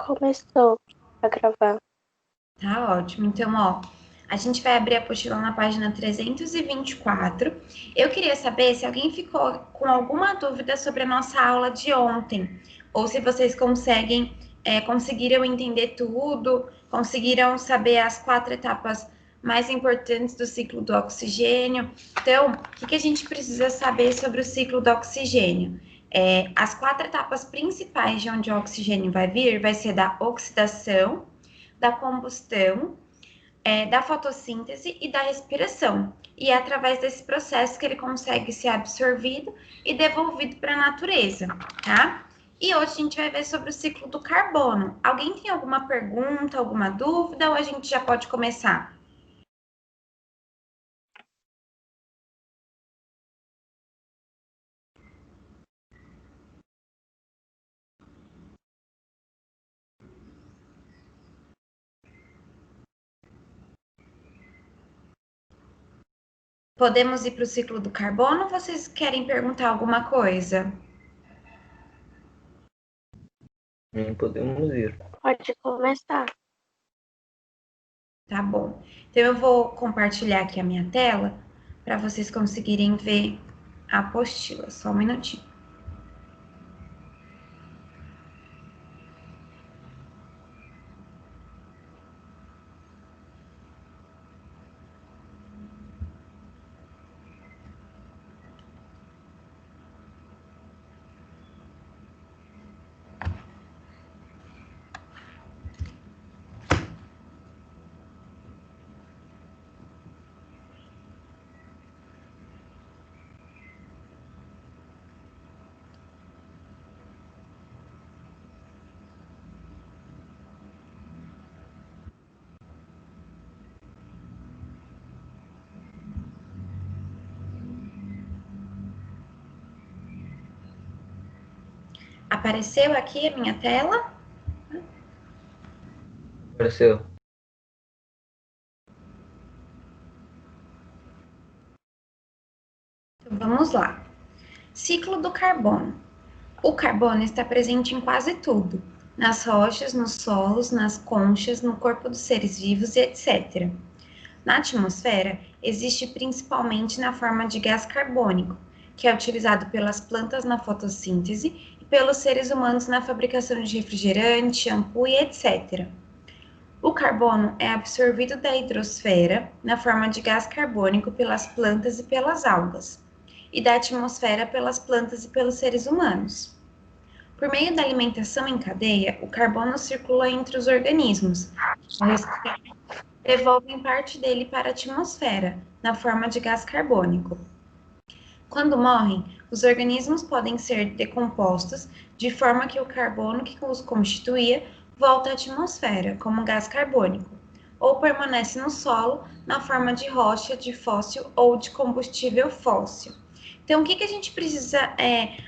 Começou a gravar. Tá ótimo. Então, ó, a gente vai abrir a apostila na página 324. Eu queria saber se alguém ficou com alguma dúvida sobre a nossa aula de ontem, ou se vocês conseguiram entender tudo, conseguiram saber as 4 etapas mais importantes do ciclo do oxigênio. Então, o que a gente precisa saber sobre o ciclo do oxigênio? As 4 etapas principais de onde o oxigênio vai vir, vai ser da oxidação, da combustão, da fotossíntese e da respiração. E é através desse processo que ele consegue ser absorvido e devolvido para a natureza, tá? E hoje a gente vai ver sobre o ciclo do carbono. Alguém tem alguma pergunta, alguma dúvida ou a gente já pode começar? Podemos ir para o ciclo do carbono ou vocês querem perguntar alguma coisa? Podemos ir. Pode começar. Tá bom. Então eu vou compartilhar aqui a minha tela para vocês conseguirem ver a apostila. Só um minutinho. Apareceu aqui a minha tela? Apareceu. Então vamos lá. Ciclo do carbono. O carbono está presente em quase tudo, nas rochas, nos solos, nas conchas, no corpo dos seres vivos e etc. Na atmosfera, existe principalmente na forma de gás carbônico, que é utilizado pelas plantas na fotossíntese e pelos seres humanos na fabricação de refrigerante, shampoo e etc. O carbono é absorvido da hidrosfera na forma de gás carbônico pelas plantas e pelas algas, e da atmosfera pelas plantas e pelos seres humanos. Por meio da alimentação em cadeia, o carbono circula entre os organismos, devolvem parte dele para a atmosfera, na forma de gás carbônico. Quando morrem, os organismos podem ser decompostos de forma que o carbono que os constituía volta à atmosfera como gás carbônico, ou permanece no solo na forma de rocha, de fóssil ou de combustível fóssil. Então, o que a gente precisa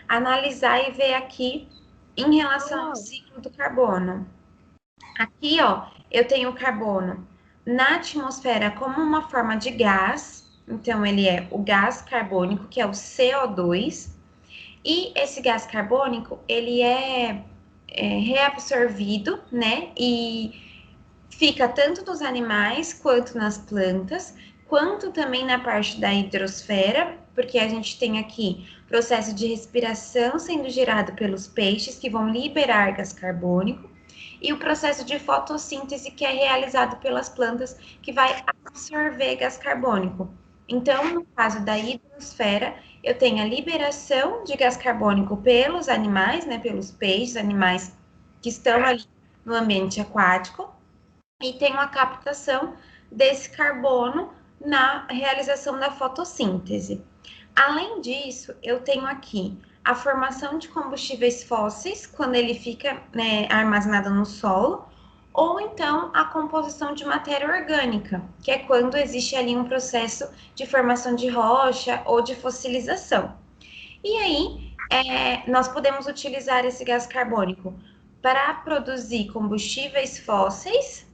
analisar e ver aqui em relação ao ciclo do carbono? Aqui, ó, eu tenho o carbono na atmosfera como uma forma de gás, então ele é o gás carbônico, que é o CO2, e esse gás carbônico, ele é reabsorvido, né, e fica tanto nos animais quanto nas plantas, quanto também na parte da hidrosfera, porque a gente tem aqui processo de respiração sendo gerado pelos peixes que vão liberar gás carbônico, e o processo de fotossíntese que é realizado pelas plantas que vai absorver gás carbônico. Então, no caso da hidrosfera, eu tenho a liberação de gás carbônico pelos animais, né, pelos peixes, animais que estão ali no ambiente aquático, e tenho a captação desse carbono na realização da fotossíntese. Além disso, eu tenho aqui a formação de combustíveis fósseis, quando ele fica armazenado no solo, ou então a composição de matéria orgânica, que é quando existe ali um processo de formação de rocha ou de fossilização. E aí, nós podemos utilizar esse gás carbônico para produzir combustíveis fósseis,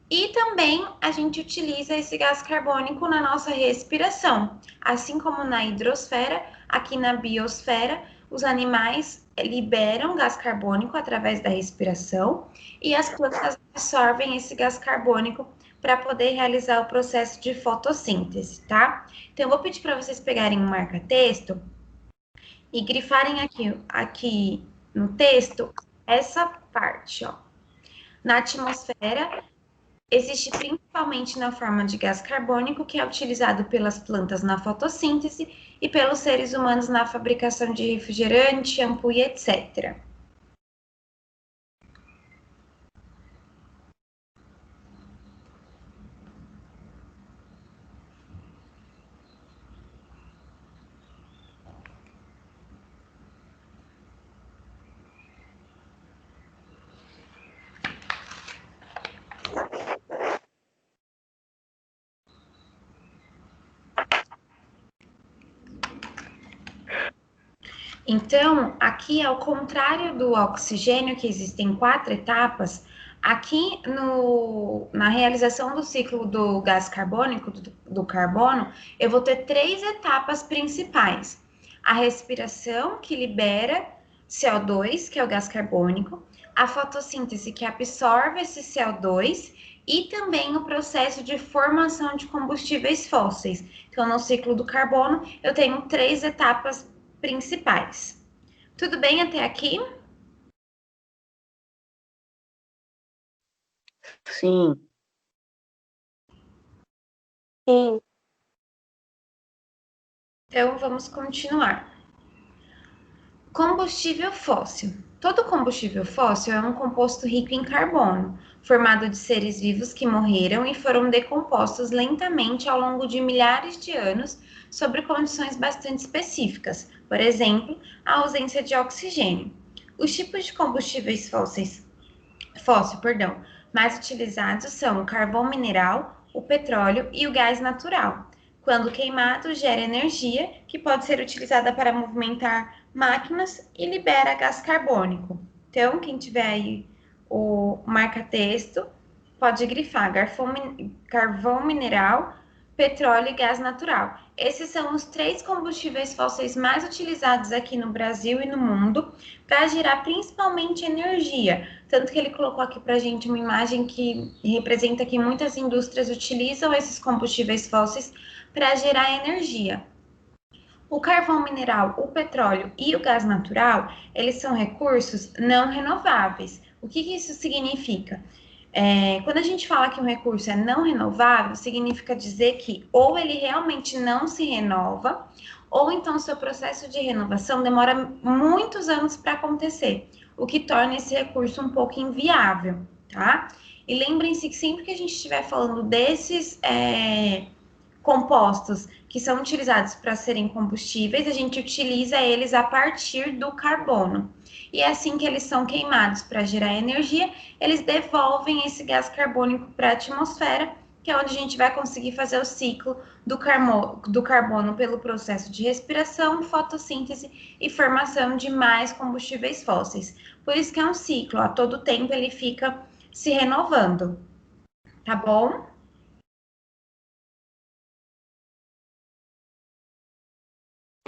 e também a gente utiliza esse gás carbônico na nossa respiração, assim como na hidrosfera, aqui na biosfera, os animais liberam gás carbônico através da respiração e as plantas absorvem esse gás carbônico para poder realizar o processo de fotossíntese, tá? Então, eu vou pedir para vocês pegarem um marca-texto e grifarem aqui no texto essa parte, ó. Na atmosfera, existe principalmente na forma de gás carbônico, que é utilizado pelas plantas na fotossíntese e pelos seres humanos na fabricação de refrigerante, shampoo e etc. Então, aqui, ao contrário do oxigênio, que existem 4 etapas, aqui na realização do ciclo do gás carbônico, do carbono, eu vou ter 3 etapas principais. A respiração, que libera CO2, que é o gás carbônico, a fotossíntese, que absorve esse CO2, e também o processo de formação de combustíveis fósseis. Então, no ciclo do carbono, eu tenho 3 etapas principais. Tudo bem até aqui? Sim. Sim. Então, vamos continuar. Combustível fóssil. Todo combustível fóssil é um composto rico em carbono, formado de seres vivos que morreram e foram decompostos lentamente ao longo de milhares de anos sob condições bastante específicas, por exemplo, a ausência de oxigênio. Os tipos de combustíveis fóssil, mais utilizados são o carvão mineral, o petróleo e o gás natural. Quando queimado, gera energia que pode ser utilizada para movimentar máquinas e libera gás carbônico. Então, quem tiver aí o marca-texto, pode grifar carvão mineral, petróleo e gás natural. Esses são os 3 combustíveis fósseis mais utilizados aqui no Brasil e no mundo para gerar principalmente energia. Tanto que ele colocou aqui para a gente uma imagem que representa que muitas indústrias utilizam esses combustíveis fósseis para gerar energia. O carvão mineral, o petróleo e o gás natural, eles são recursos não renováveis. O que isso significa? Quando a gente fala que um recurso é não renovável, significa dizer que ou ele realmente não se renova, ou então seu processo de renovação demora muitos anos para acontecer, o que torna esse recurso um pouco inviável, tá? E lembrem-se que sempre que a gente estiver falando desses compostos que são utilizados para serem combustíveis, a gente utiliza eles a partir do carbono. E é assim que eles são queimados para gerar energia, eles devolvem esse gás carbônico para a atmosfera, que é onde a gente vai conseguir fazer o ciclo do carbono pelo processo de respiração, fotossíntese e formação de mais combustíveis fósseis. Por isso que é um ciclo, a todo tempo ele fica se renovando, tá bom?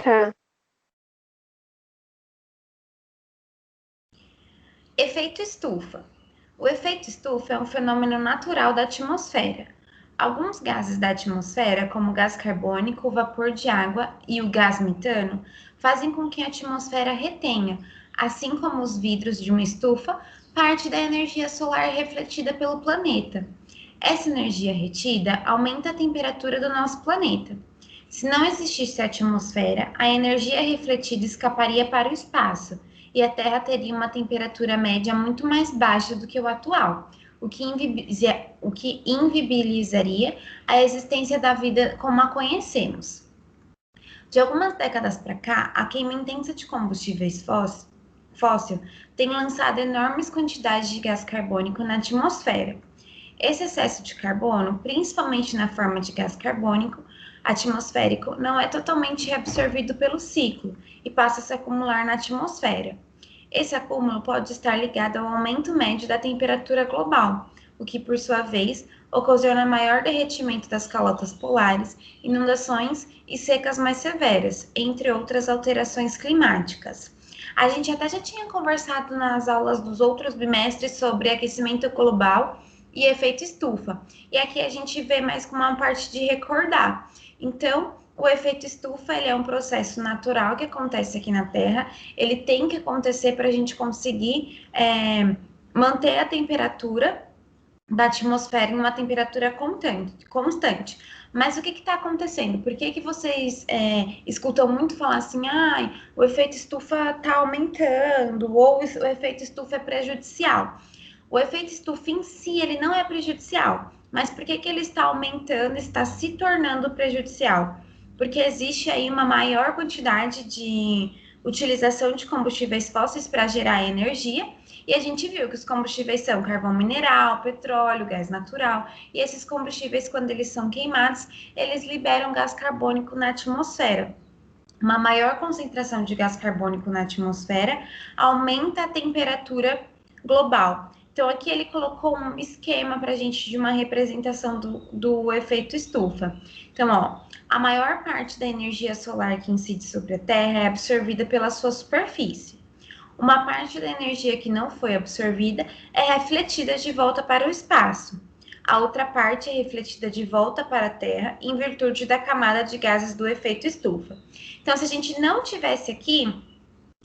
Tá. Efeito estufa. O efeito estufa é um fenômeno natural da atmosfera. Alguns gases da atmosfera, como o gás carbônico, o vapor de água e o gás metano, fazem com que a atmosfera retenha, assim como os vidros de uma estufa, parte da energia solar refletida pelo planeta. Essa energia retida aumenta a temperatura do nosso planeta. Se não existisse a atmosfera, a energia refletida escaparia para o espaço e a Terra teria uma temperatura média muito mais baixa do que o atual, o que inviabilizaria a existência da vida como a conhecemos. De algumas décadas para cá, a queima intensa de combustíveis fóssil tem lançado enormes quantidades de gás carbônico na atmosfera. Esse excesso de carbono, principalmente na forma de gás carbônico atmosférico, não é totalmente reabsorvido pelo ciclo e passa a se acumular na atmosfera. Esse acúmulo pode estar ligado ao aumento médio da temperatura global, o que, por sua vez, ocasiona maior derretimento das calotas polares, inundações e secas mais severas, entre outras alterações climáticas. A gente até já tinha conversado nas aulas dos outros bimestres sobre aquecimento global e efeito estufa. E aqui a gente vê mais como uma parte de recordar. Então, o efeito estufa, ele é um processo natural que acontece aqui na Terra. Ele tem que acontecer para a gente conseguir manter a temperatura da atmosfera em uma temperatura constante. Mas o que está acontecendo? Por que vocês escutam muito falar assim, o efeito estufa está aumentando, ou o efeito estufa é prejudicial? O efeito estufa em si, ele não é prejudicial, mas por que ele está aumentando, está se tornando prejudicial? Porque existe aí uma maior quantidade de utilização de combustíveis fósseis para gerar energia, e a gente viu que os combustíveis são carvão mineral, petróleo, gás natural, e esses combustíveis, quando eles são queimados, eles liberam gás carbônico na atmosfera. Uma maior concentração de gás carbônico na atmosfera aumenta a temperatura global. Então, aqui ele colocou um esquema para a gente de uma representação do efeito estufa. Então, ó, a maior parte da energia solar que incide sobre a Terra é absorvida pela sua superfície. Uma parte da energia que não foi absorvida é refletida de volta para o espaço. A outra parte é refletida de volta para a Terra em virtude da camada de gases do efeito estufa. Então, se a gente não tivesse aqui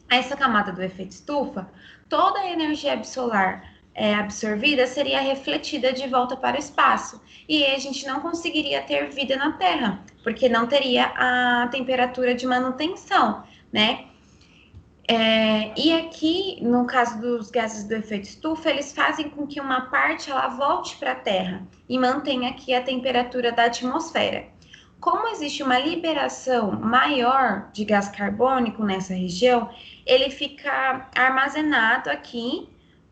essa camada do efeito estufa, toda a energia solar absorvida seria refletida de volta para o espaço. E a gente não conseguiria ter vida na Terra, porque não teria a temperatura de manutenção, né? E aqui, no caso dos gases do efeito estufa, eles fazem com que uma parte ela volte para a Terra e mantenha aqui a temperatura da atmosfera. Como existe uma liberação maior de gás carbônico nessa região, ele fica armazenado aqui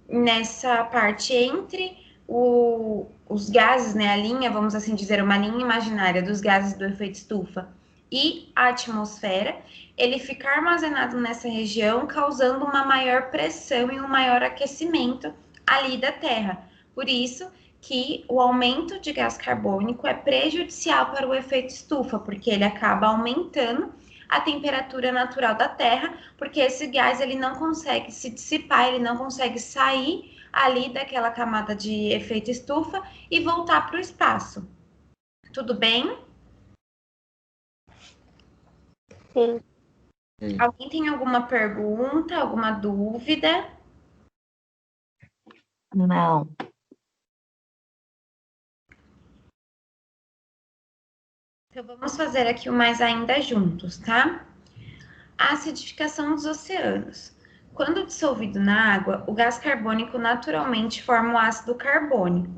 nessa parte entre os gases, né, a linha, vamos assim dizer, uma linha imaginária dos gases do efeito estufa e a atmosfera, ele fica armazenado nessa região, causando uma maior pressão e um maior aquecimento ali da Terra. Por isso que o aumento de gás carbônico é prejudicial para o efeito estufa, porque ele acaba aumentando a temperatura natural da Terra, porque esse gás ele não consegue se dissipar, ele não consegue sair ali daquela camada de efeito estufa e voltar para o espaço. Tudo bem? Sim. Alguém tem alguma pergunta, alguma dúvida? Não. Então, vamos fazer aqui o mais ainda juntos, tá? A acidificação dos oceanos. Quando dissolvido na água, o gás carbônico naturalmente forma o ácido carbônico.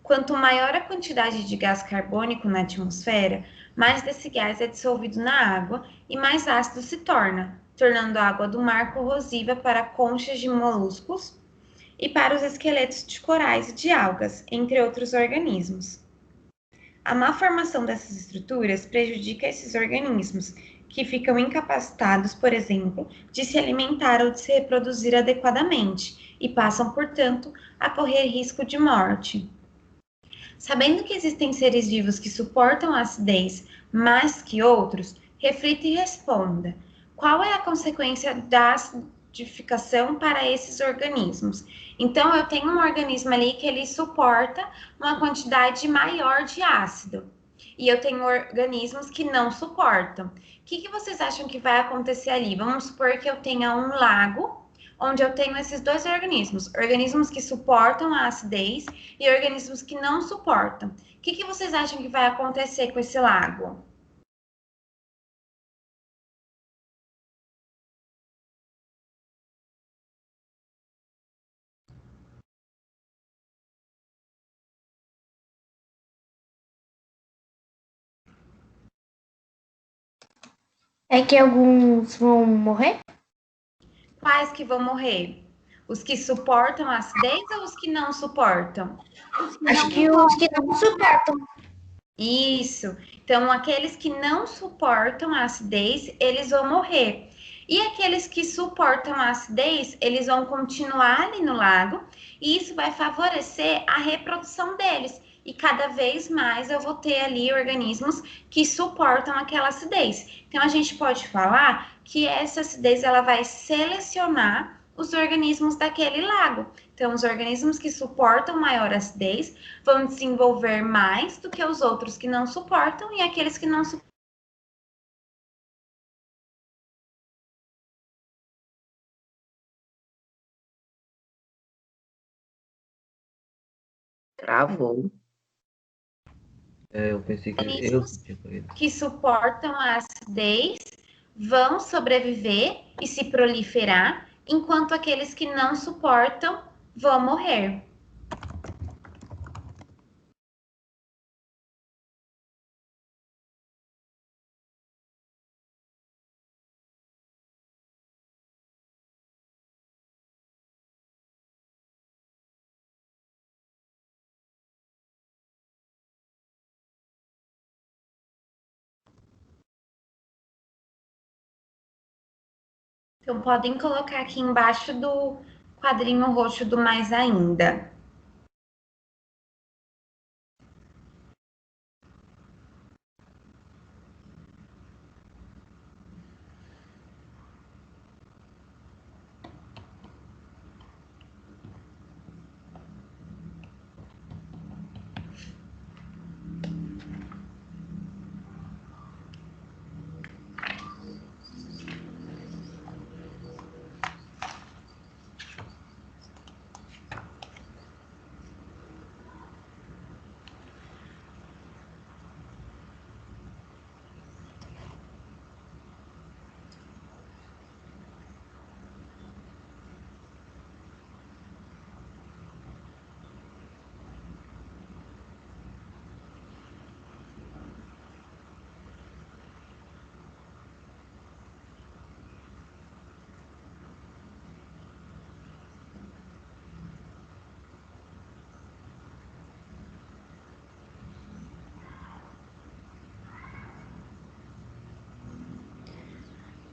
Quanto maior a quantidade de gás carbônico na atmosfera, mais desse gás é dissolvido na água e mais ácido se torna, tornando a água do mar corrosiva para conchas de moluscos e para os esqueletos de corais e de algas, entre outros organismos. A má formação dessas estruturas prejudica esses organismos, que ficam incapacitados, por exemplo, de se alimentar ou de se reproduzir adequadamente e passam, portanto, a correr risco de morte. Sabendo que existem seres vivos que suportam a acidez mais que outros, reflita e responda: qual é a consequência da acidificação para esses organismos? Então, eu tenho um organismo ali que ele suporta uma quantidade maior de ácido. E eu tenho organismos que não suportam. O que vocês acham que vai acontecer ali? Vamos supor que eu tenha um lago, onde eu tenho esses dois organismos. Organismos que suportam a acidez e organismos que não suportam. O que vocês acham que vai acontecer com esse lago? É que alguns vão morrer? Quais que vão morrer? Os que suportam a acidez ou os que não suportam? Acho que os que não suportam. Isso. Então, aqueles que não suportam a acidez, eles vão morrer. E aqueles que suportam a acidez, eles vão continuar ali no lago, e isso vai favorecer a reprodução deles. E cada vez mais eu vou ter ali organismos que suportam aquela acidez. Então, a gente pode falar que essa acidez ela vai selecionar os organismos daquele lago. Então, os organismos que suportam maior acidez vão desenvolver mais do que os outros que não suportam, e aqueles que não suportam. Travou. Eu pensei que eu tinha caído. Que suportam a acidez vão sobreviver e se proliferar, enquanto aqueles que não suportam vão morrer. Então, podem colocar aqui embaixo do quadrinho roxo do mais ainda.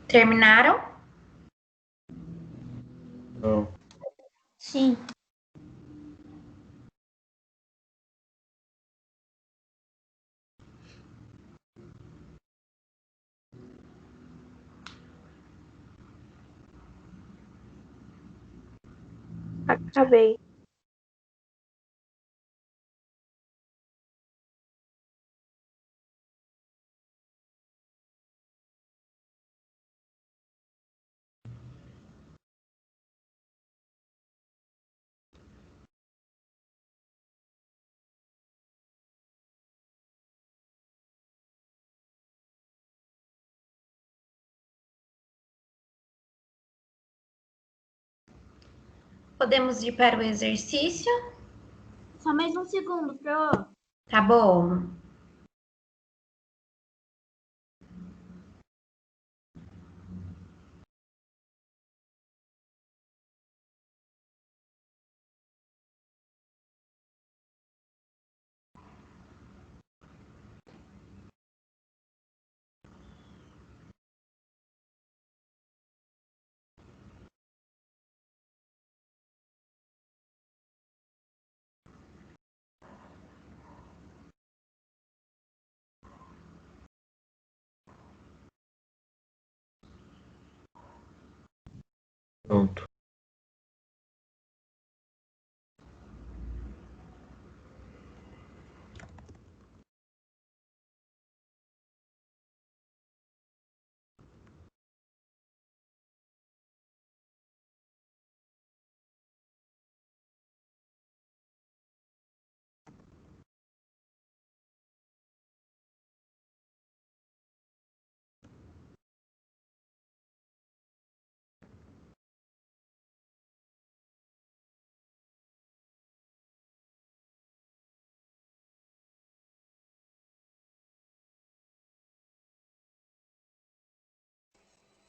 Terminaram? Não. Sim. Acabei. Podemos ir para o exercício? Só mais um segundo, Pro. Tá bom. Pronto.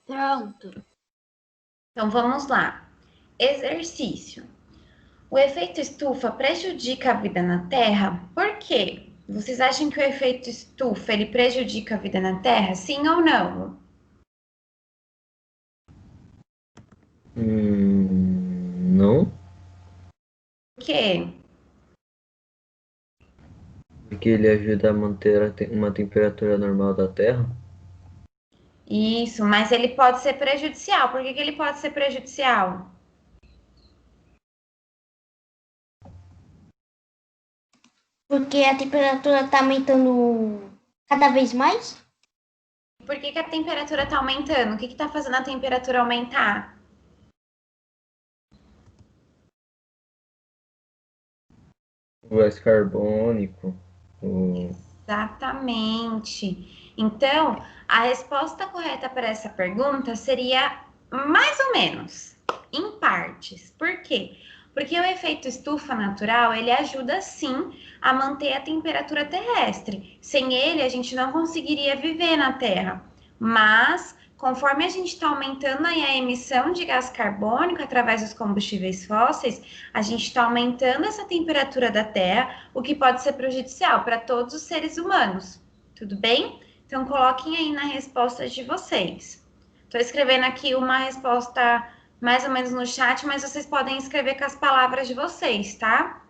Pronto. Então vamos lá. Exercício. O efeito estufa prejudica a vida na Terra? Por quê? Vocês acham que o efeito estufa ele prejudica a vida na Terra? Sim ou não? Não, Por quê? porque ele ajuda a manter uma temperatura normal da Terra. Isso, mas ele pode ser prejudicial. Por que que ele pode ser prejudicial? Porque a temperatura está aumentando cada vez mais? Por que que a temperatura está aumentando? O que está fazendo a temperatura aumentar? O gás carbônico. Exatamente. Então, a resposta correta para essa pergunta seria mais ou menos, em partes. Por quê? Porque o efeito estufa natural, ele ajuda sim a manter a temperatura terrestre. Sem ele, a gente não conseguiria viver na Terra. Mas, conforme a gente está aumentando aí a emissão de gás carbônico através dos combustíveis fósseis, a gente está aumentando essa temperatura da Terra, o que pode ser prejudicial para todos os seres humanos. Tudo bem? Então, coloquem aí na resposta de vocês. Estou escrevendo aqui uma resposta mais ou menos no chat, mas vocês podem escrever com as palavras de vocês, tá?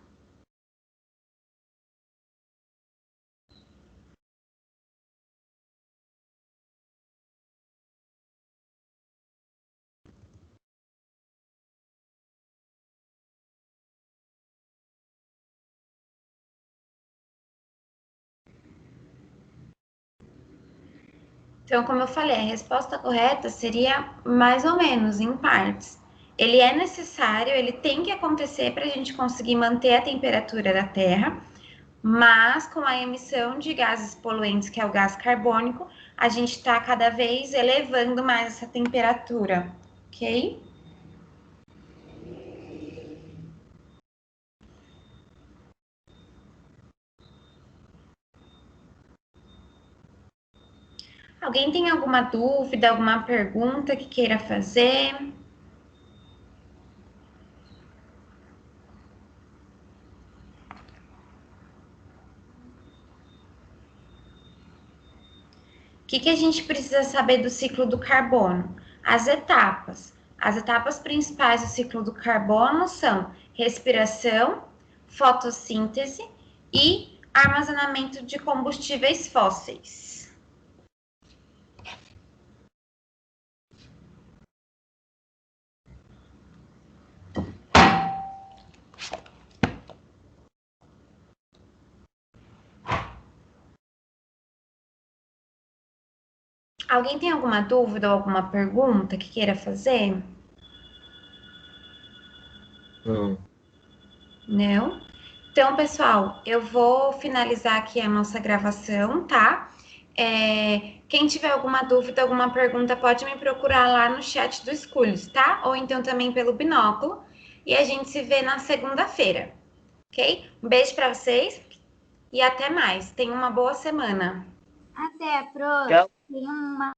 Então, como eu falei, a resposta correta seria mais ou menos, em partes. Ele é necessário, ele tem que acontecer para a gente conseguir manter a temperatura da Terra, mas com a emissão de gases poluentes, que é o gás carbônico, a gente está cada vez elevando mais essa temperatura, ok? Alguém tem alguma dúvida, alguma pergunta que queira fazer? O que a gente precisa saber do ciclo do carbono? As etapas. As etapas principais do ciclo do carbono são respiração, fotossíntese e armazenamento de combustíveis fósseis. Alguém tem alguma dúvida ou alguma pergunta que queira fazer? Não. Não? Então, pessoal, eu vou finalizar aqui a nossa gravação, tá? Quem tiver alguma dúvida, alguma pergunta, pode me procurar lá no chat do Schools, tá? Ou então também pelo binóculo. E a gente se vê na segunda-feira, ok? Um beijo para vocês e até mais. Tenham uma boa semana. Até, Pro. Tchau. Tem uma